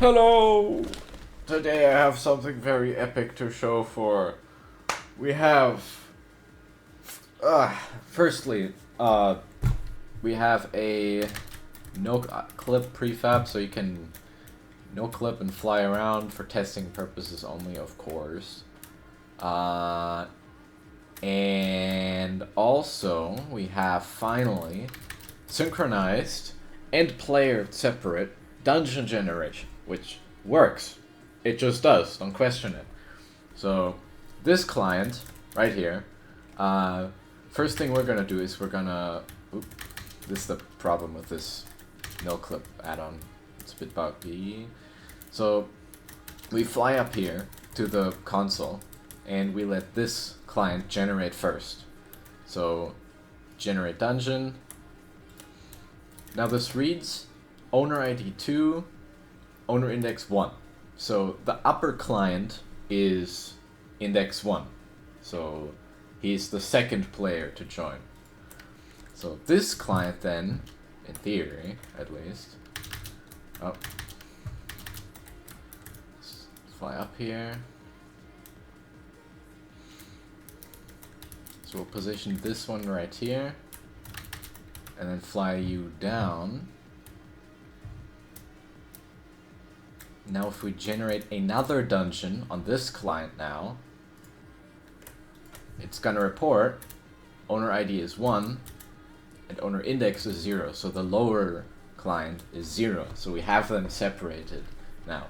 Hello! Today I have something very epic to show for. We have... firstly, we have a Noclip prefab, so you can Noclip and fly around for testing purposes only, of course. And also, we have finally synchronized and player separate dungeon generation, which works. It just does, don't question it. So, this client, right here, first thing we're gonna do is we're gonna... this is the problem with this Noclip add-on. It's a bit buggy. So, we fly up here to the console, and we let this client generate first. So, generate dungeon. Now this reads owner ID 2, owner index 1. So the upper client is index 1. So he's the second player to join. So this client then, in theory at least, let's fly up here. So we'll position this one right here, and then fly you down. Now if we generate another dungeon on this client now, it's gonna report owner ID is 1 and owner index is 0, so the lower client is 0, so we have them separated now.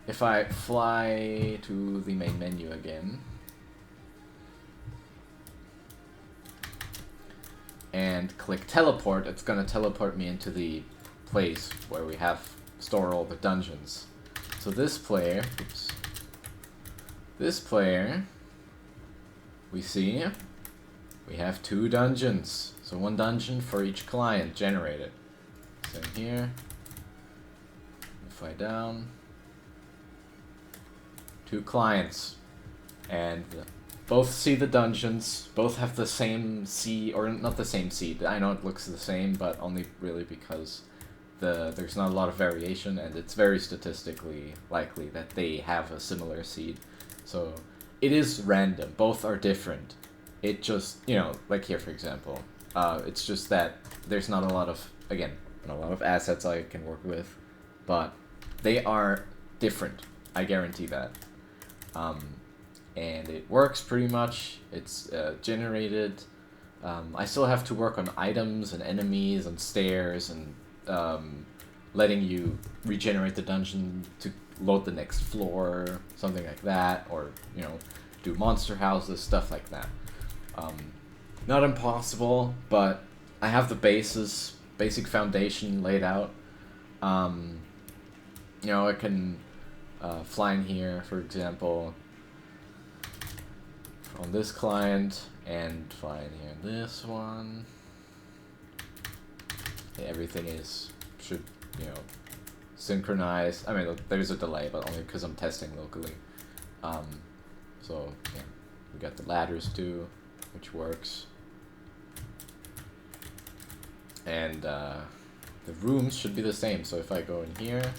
If I fly to the main menu again and click teleport, it's gonna teleport me into the place where we have store all the dungeons. So this player, we see we have 2 dungeons. So 1 dungeon for each client generated. Same here. Fly down. 2 clients. And both see the dungeons, both have the same seed, or not the same seed. I know it looks the same, but only really because there's not a lot of variation, and it's very statistically likely that they have a similar seed. So it is random. Both are different. It just, like here for example, it's just that there's not a lot of, not a lot of assets I can work with, but they are different. I guarantee that. And it works pretty much. It's generated. I still have to work on items and enemies and stairs and letting you regenerate the dungeon to load the next floor, something like that, or do monster houses, stuff like that. Not impossible, but I have the basic foundation laid out. I can fly in here, for example, on this client, and fly in here in this one. Everything should synchronize. I mean, there's a delay, but only because I'm testing locally. So yeah, we got the ladders too, which works, and the rooms should be the same. So if I go in here,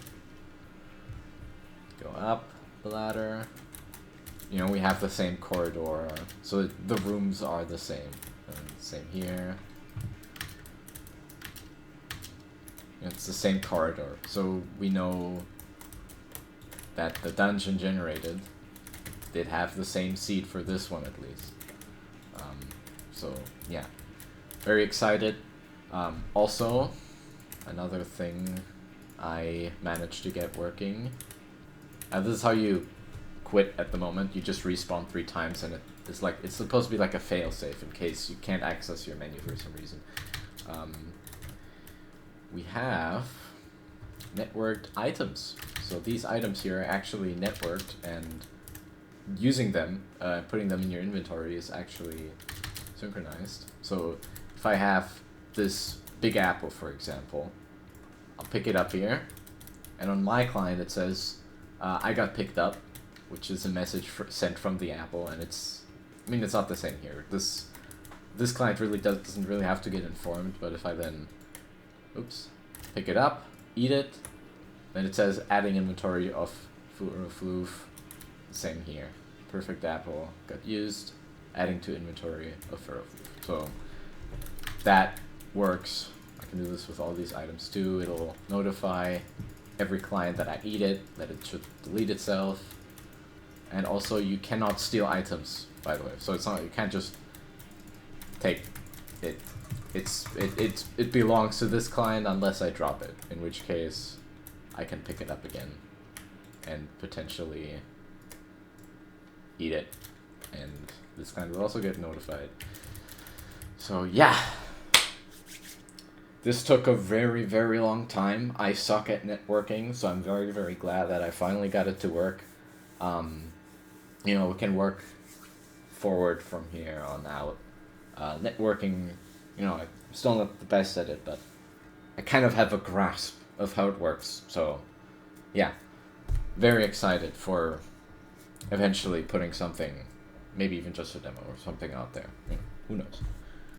go up the ladder, we have the same corridor, so the rooms are the same. And same here. It's the same corridor, so we know that the dungeon generated did have the same seed for this one at least. So yeah, very excited. Also, another thing I managed to get working. This is how you quit at the moment. You just respawn 3 times, and it's supposed to be like a failsafe in case you can't access your menu for some reason. We have networked items. So these items here are actually networked, and using them, putting them in your inventory is actually synchronized. So if I have this big apple, for example, I'll pick it up here, and on my client it says, I got picked up, which is a message sent from the apple, and it's not the same here. This client really doesn't really have to get informed, but if I then pick it up, eat it, And it says adding inventory of floof. Same here. Perfect apple got used. Adding to inventory of floof. So that works. I can do this with all these items too. It'll notify every client that I eat it, that it should delete itself. And also you cannot steal items, by the way. So it's not, you can't just take it. It belongs to this client unless I drop it, in which case I can pick it up again and potentially eat it, and this client will also get notified. So yeah, this took a very, very long time. I suck at networking, so I'm very, very glad that I finally got it to work. You know, we can work forward from here on out. Networking, you know, I'm still not the best at it, but I kind of have a grasp of how it works. So, yeah, very excited for eventually putting something, maybe even just a demo or something out there. You know, who knows?